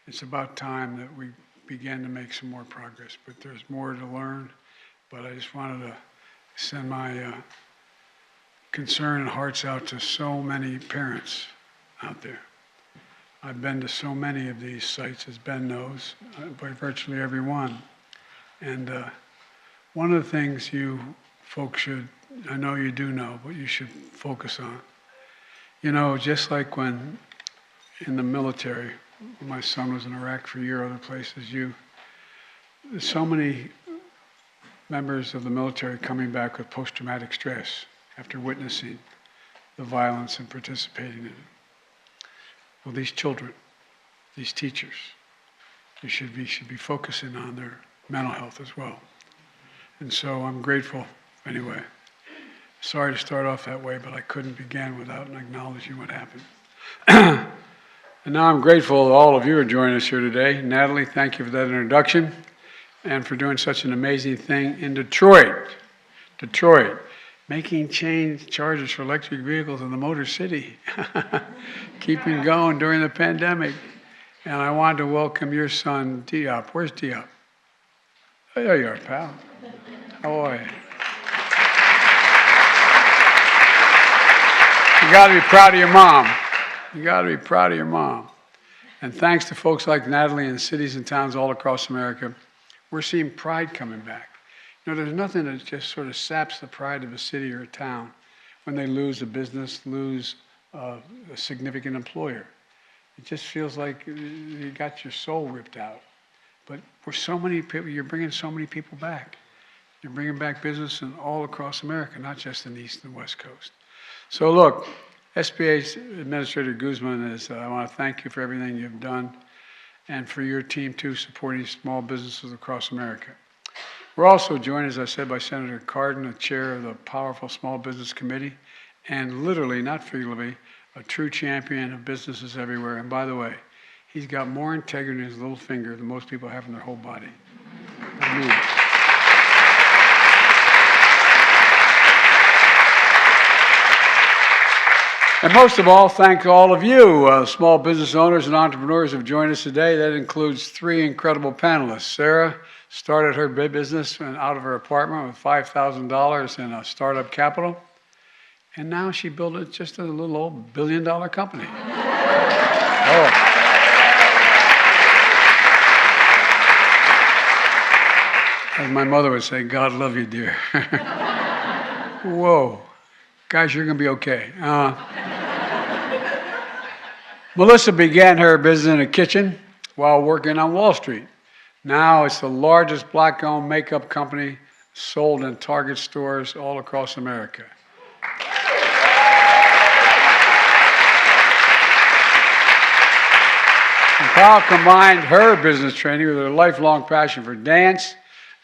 it's about time that we began to make some more progress. But there's more to learn. But I just wanted to send my concern and hearts out to so many parents out there. I've been to so many of these sites, as Ben knows, by virtually every one. And one of the things you folks should, I know you do know, but you should focus on. You know, just like when in the military, my son was in Iraq for a year, other places, there's so many members of the military coming back with post-traumatic stress after witnessing the violence and participating in it. Well, these children, these teachers, they should be focusing on their mental health as well. And so I'm grateful anyway. Sorry to start off that way, but I couldn't begin without acknowledging what happened. And now I'm grateful all of you are joining us here today. Natalie, thank you for that introduction and for doing such an amazing thing in Detroit. Detroit, making chargers for electric vehicles in the Motor City, keeping going during the pandemic. And I wanted to welcome your son, Diop. Where's Diop? Oh, there you are, pal. How are you? You got to be proud of your mom. You got to be proud of your mom. And thanks to folks like Natalie in cities and towns all across America, we're seeing pride coming back. You know, there's nothing that just sort of saps the pride of a city or a town when they lose a business, lose a significant employer. It just feels like you got your soul ripped out. But for so many people, you're bringing so many people back. You're bringing back business all across America, not just in the East and West Coast. So look, SBA's Administrator Guzman, I want to thank you for everything you've done and for your team too, supporting small businesses across America. We're also joined, as I said, by Senator Cardin, the chair of the powerful Small Business Committee, and literally, not figuratively, a true champion of businesses everywhere. And by the way, he's got more integrity in his little finger than most people have in their whole body. And most of all, thank all of you, small business owners and entrepreneurs who have joined us today. That includes 3 incredible panelists. Sarah started her business out of her apartment with $5,000 in a startup capital. And now she built it just a little old billion-dollar company. Oh. As my mother would say, God love you, dear. Whoa. Guys, you're going to be okay. Melissa began her business in a kitchen while working on Wall Street. Now it's the largest black-owned makeup company sold in Target stores all across America. And Powell combined her business training with her lifelong passion for dance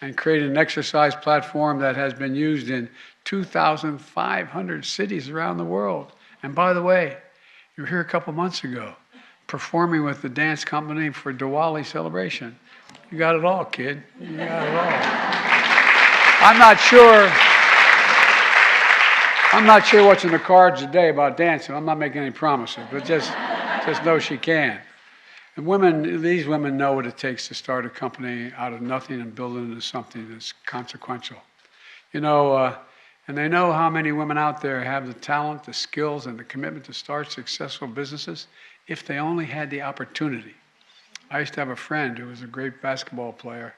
and created an exercise platform that has been used in 2,500 cities around the world. And by the way, you were here a couple months ago, performing with the dance company for Diwali celebration. You got it all, kid. You got it all. I'm not sure what's in the cards today about dancing. I'm not making any promises, but just know she can. And these women know what it takes to start a company out of nothing and build it into something that's consequential. You know, and they know how many women out there have the talent, the skills, and the commitment to start successful businesses if they only had the opportunity. I used to have a friend who was a great basketball player,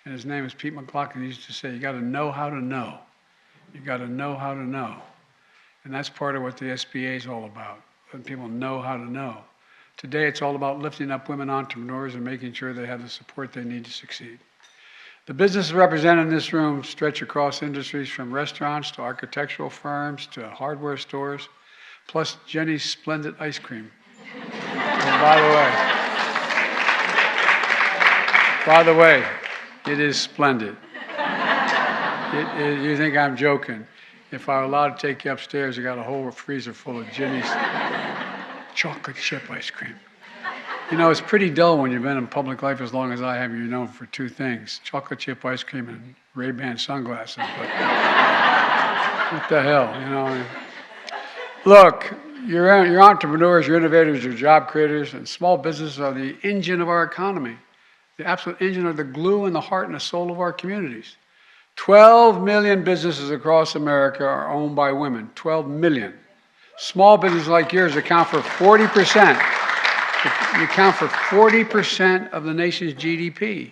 and his name was Pete McLaughlin. He used to say, you got to know how to know. You got to know how to know. And that's part of what the SBA is all about, letting people know how to know. Today, it's all about lifting up women entrepreneurs and making sure they have the support they need to succeed. The businesses represented in this room stretch across industries from restaurants to architectural firms to hardware stores, plus Jenny's splendid ice cream. And by the way, it is splendid. You think I'm joking. If I were allowed to take you upstairs, I got a whole freezer full of Jenny's chocolate chip ice cream. You know, it's pretty dull when you've been in public life as long as I have. You're known for 2 things, chocolate chip ice cream and Ray-Ban sunglasses. But what the hell, you know? Look, Your entrepreneurs, your innovators, your job creators, and small businesses are the engine of our economy. The absolute engine are the glue and the heart and the soul of our communities. 12 million businesses across America are owned by women. 12 million. Small businesses like yours account for 40%. You account for 40% of the nation's GDP.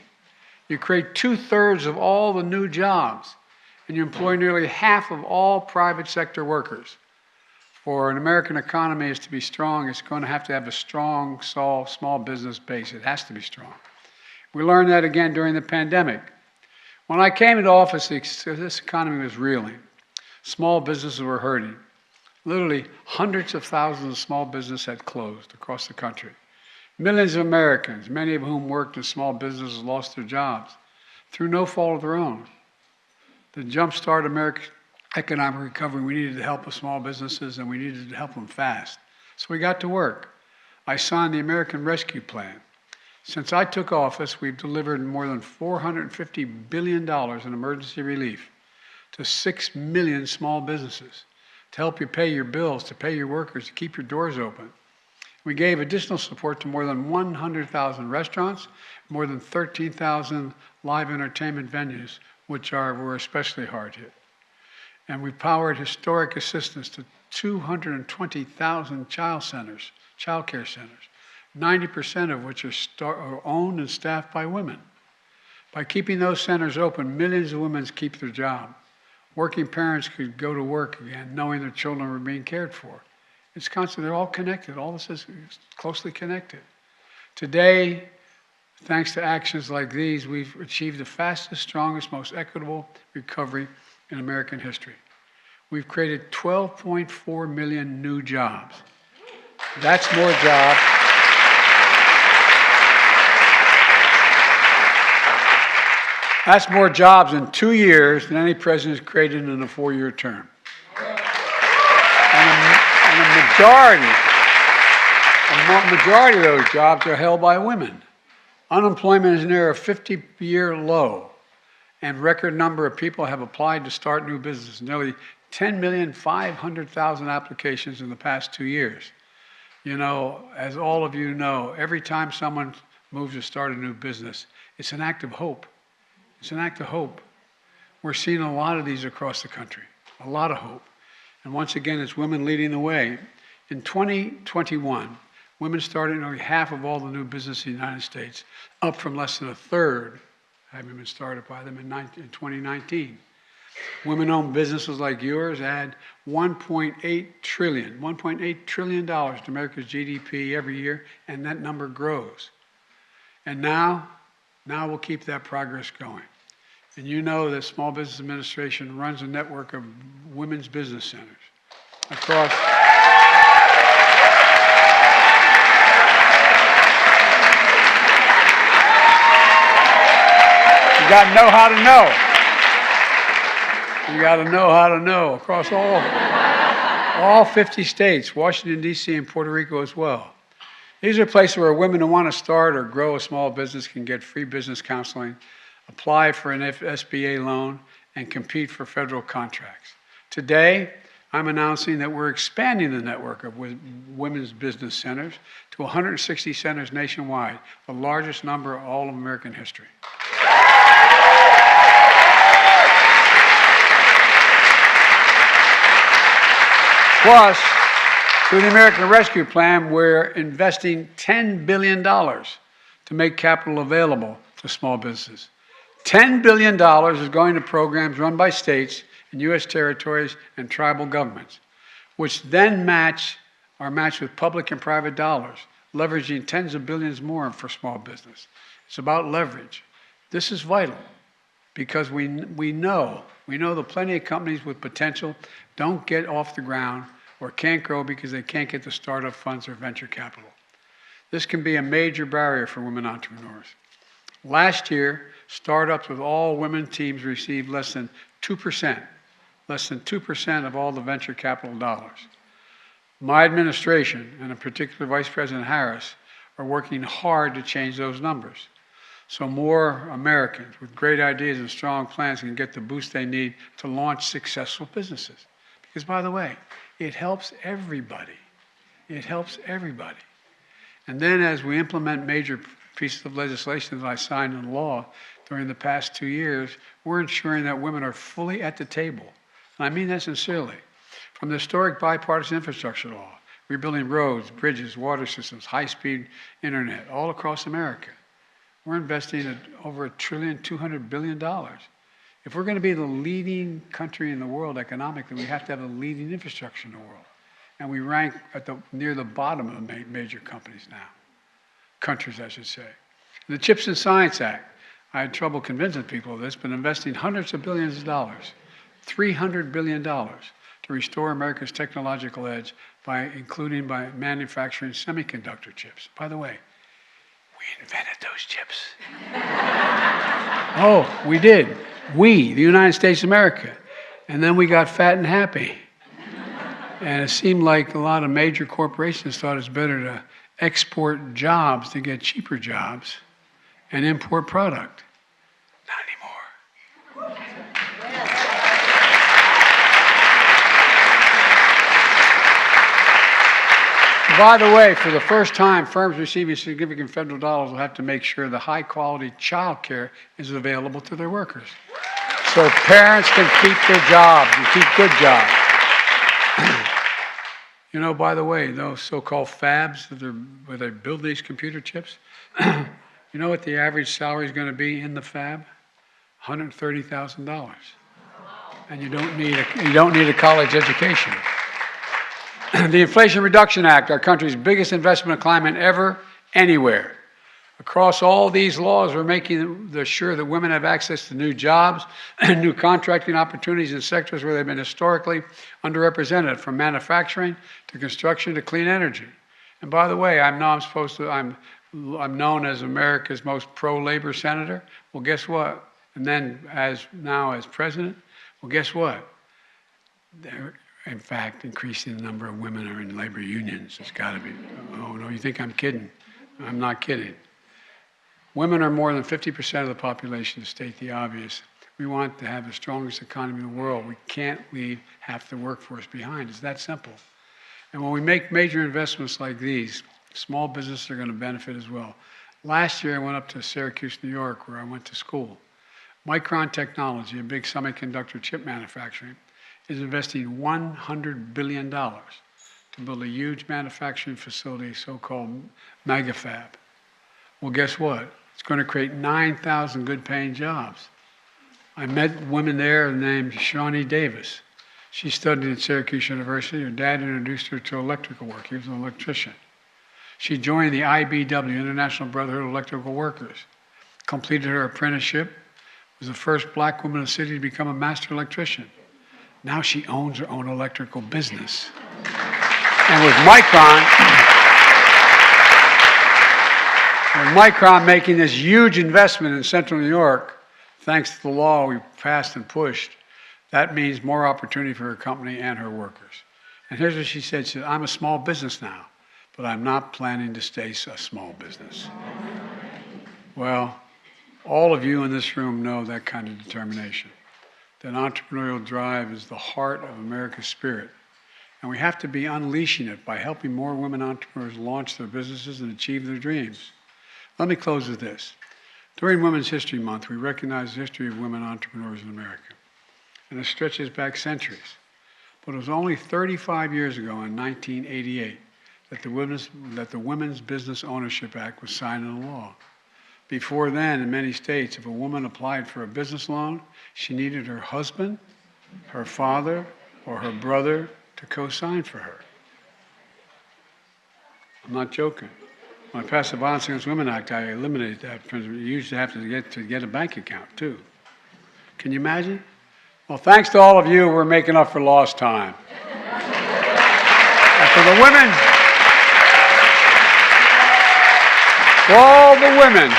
You create 2/3 of all the new jobs, and you employ nearly half of all private sector workers. For an American economy is to be strong, it's going to have a strong small business base. It has to be strong. We learned that again during the pandemic. When I came into office, this economy was reeling. Small businesses were hurting. Literally, hundreds of thousands of small businesses had closed across the country. Millions of Americans, many of whom worked in small businesses, lost their jobs through no fault of their own. To jumpstart America's economic recovery, we needed to help the small businesses, and we needed to help them fast. So we got to work. I signed the American Rescue Plan. Since I took office, we've delivered more than $450 billion in emergency relief to 6 million small businesses to help you pay your bills, to pay your workers, to keep your doors open. We gave additional support to more than 100,000 restaurants, more than 13,000 live entertainment venues, which were especially hard hit. And we powered historic assistance to 220,000 child care centers, 90% of which are owned and staffed by women. By keeping those centers open, millions of women keep their job. Working parents could go to work again, knowing their children were being cared for. It's constant. They're all connected. All this is closely connected. Today, thanks to actions like these, we've achieved the fastest, strongest, most equitable recovery in American history. We've created 12.4 million new jobs. That's more jobs. That's more jobs in 2 years than any president has created in a 4-year term. And a majority of those jobs are held by women. Unemployment is near a 50-year low, and record number of people have applied to start new businesses. Nearly 10,500,000 applications in the past 2 years. You know, as all of you know, every time someone moves to start a new business, it's an act of hope. It's an act of hope. We're seeing a lot of these across the country, a lot of hope. And once again, it's women leading the way. In 2021, women started nearly half of all the new business in the United States, up from less than a third having been started by them in 2019. Women-owned businesses like yours add $1.8 trillion to America's GDP every year, and that number grows. And now we'll keep that progress going. And you know that Small Business Administration runs a network of women's business centers across. You got to know how to know. You got to know how to know across all 50 states, Washington, D.C., and Puerto Rico as well. These are places where women who want to start or grow a small business can get free business counseling, apply for an SBA loan, and compete for federal contracts. Today, I'm announcing that we're expanding the network of women's business centers to 160 centers nationwide, the largest number of all of American history. Plus, through the American Rescue Plan, we're investing $10 billion to make capital available to small businesses. $10 billion is going to programs run by states and U.S. territories and tribal governments, which then are matched with public and private dollars, leveraging tens of billions more for small business. It's about leverage. This is vital because we know that plenty of companies with potential don't get off the ground or can't grow because they can't get the startup funds or venture capital. This can be a major barrier for women entrepreneurs. Last year, startups with all women teams received less than 2% of all the venture capital dollars. My administration, and in particular Vice President Harris, are working hard to change those numbers so more Americans with great ideas and strong plans can get the boost they need to launch successful businesses. Because, by the way, it helps everybody. It helps everybody. And then as we implement major pieces of legislation that I signed into law during the past 2 years, we're ensuring that women are fully at the table. And I mean that sincerely. From the historic bipartisan infrastructure law, rebuilding roads, bridges, water systems, high-speed internet, all across America. We're investing at over $1.2 trillion. If we're going to be the leading country in the world economically, we have to have the leading infrastructure in the world. And we rank at near the bottom of the major companies now. Countries, I should say. The CHIPS and Science Act, I had trouble convincing people of this, but investing hundreds of billions of dollars, $300 billion, to restore America's technological edge including by manufacturing semiconductor chips. By the way, we invented those chips. Oh, we did. We, the United States of America. And then we got fat and happy. And it seemed like a lot of major corporations thought it's better to export jobs to get cheaper jobs and import product. Not anymore. By the way, for the first time, firms receiving significant federal dollars will have to make sure the high-quality child care is available to their workers. So parents can keep their jobs and keep good jobs. You know, by the way, those so-called fabs where they build these computer chips, you know what the average salary is going to be in the fab? $130,000. And you don't need a college education. The Inflation Reduction Act, our country's biggest investment in climate ever, anywhere. Across all these laws, we're making sure that women have access to new jobs and new contracting opportunities in sectors where they've been historically underrepresented, from manufacturing to construction to clean energy. And by the way, I'm known as America's most pro-labor senator. Well, guess what? And then as president, well, guess what? They're, in fact, increasing the number of women who are in labor unions. It's got to be. Oh, no, you think I'm kidding? I'm not kidding. Women are more than 50% of the population, to state the obvious. We want to have the strongest economy in the world. We can't leave half the workforce behind. It's that simple. And when we make major investments like these, small businesses are going to benefit as well. Last year, I went up to Syracuse, New York, where I went to school. Micron Technology, a big semiconductor chip manufacturing, is investing $100 billion to build a huge manufacturing facility, so-called megafab. Well, guess what? It's going to create 9,000 good-paying jobs. I met women there named Shawnee Davis. She studied at Syracuse University. Her dad introduced her to electrical work. He was an electrician. She joined the IBW, International Brotherhood of Electrical Workers, completed her apprenticeship, was the first black woman in the city to become a master electrician. Now she owns her own electrical business. And with Micron making this huge investment in Central New York, thanks to the law we passed and pushed, that means more opportunity for her company and her workers. And here's what she said. She said, I'm a small business now, but I'm not planning to stay a small business. Well, all of you in this room know that kind of determination. That entrepreneurial drive is the heart of America's spirit. And we have to be unleashing it by helping more women entrepreneurs launch their businesses and achieve their dreams. Let me close with this. During Women's History Month, we recognize the history of women entrepreneurs in America. And it stretches back centuries. But it was only 35 years ago, in 1988, that the Women's Business Ownership Act was signed into law. Before then, in many states, if a woman applied for a business loan, she needed her husband, her father, or her brother to co-sign for her. I'm not joking. When I passed the Violence Against Women Act, I eliminated that principle. You used to have to get a bank account, too. Can you imagine? Well, thanks to all of you, we're making up for lost time. And for the women, for all the women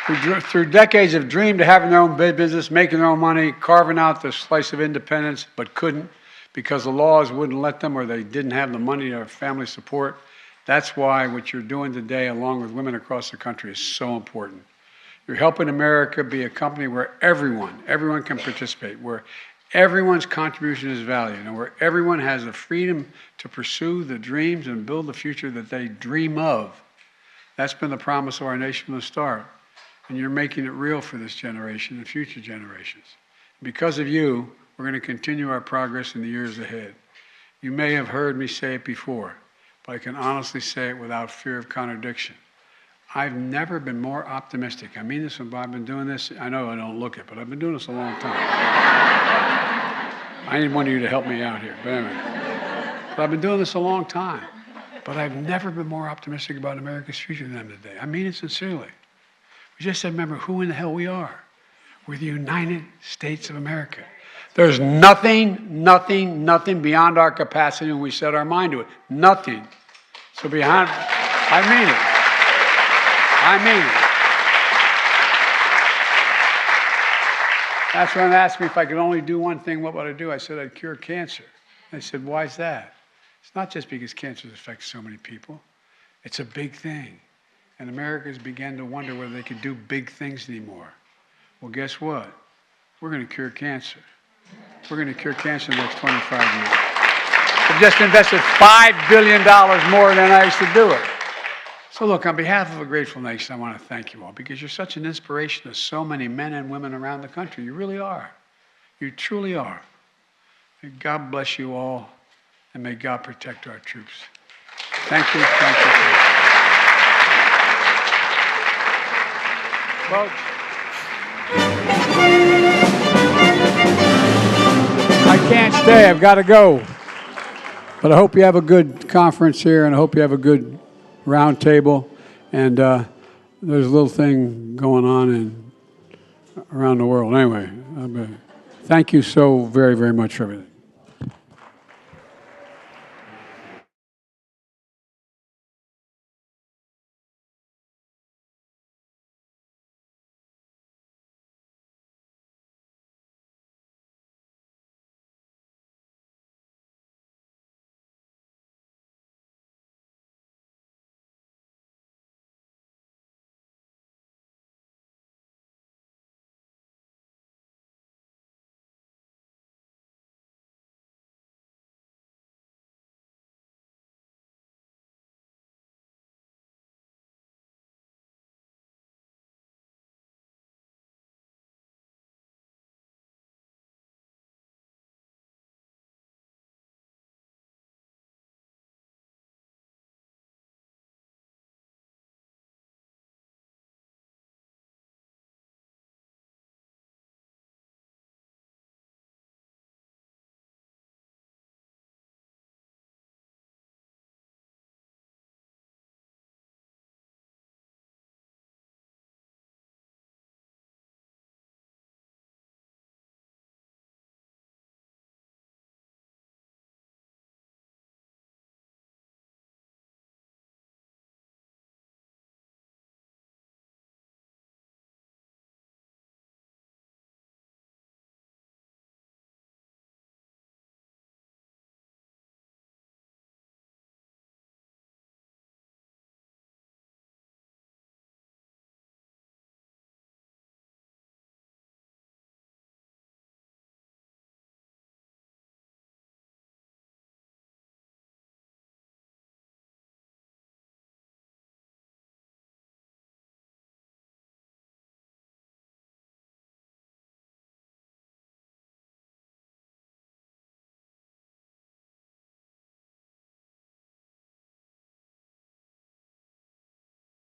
who through decades have dreamed of having their own business, making their own money, carving out the slice of independence, but couldn't because the laws wouldn't let them or they didn't have the money or family support. That's why what you're doing today, along with women across the country, is so important. You're helping America be a company where everyone can participate, where Everyone's contribution is valued, and where everyone has the freedom to pursue the dreams and build the future that they dream of. That's been the promise of our nation from the start. And you're making it real for this generation and future generations. Because of you, we're going to continue our progress in the years ahead. You may have heard me say it before, but I can honestly say it without fear of contradiction. I've never been more optimistic. I mean this when I've been doing this. I know I don't look it, but I've been doing this a long time. I need one of you to help me out here. But anyway, I've been doing this a long time. But I've never been more optimistic about America's future than today. I mean it sincerely. We just said, remember who in the hell we are. We're the United States of America. There's nothing beyond our capacity when we set our mind to it. Nothing. So I mean it. I mean it. That's when they asked me if I could only do one thing, what would I do? I said I'd cure cancer. They said, why is that? It's not just because cancer affects so many people. It's a big thing. And Americans began to wonder whether they could do big things anymore. Well, guess what? We're going to cure cancer. We're going to cure cancer in the next 25 years. We've just invested $5 billion more than I used to do it. So look, on behalf of a grateful nation, I want to thank you all because you're such an inspiration to so many men and women around the country. You really are. You truly are. May God bless you all, and may God protect our troops. Thank you. Thank you. Thank you. Well, I can't stay. I've got to go. But I hope you have a good conference here, and I hope you have a good round table. And there's a little thing going on around the world. Anyway, thank you so very, very much for everything.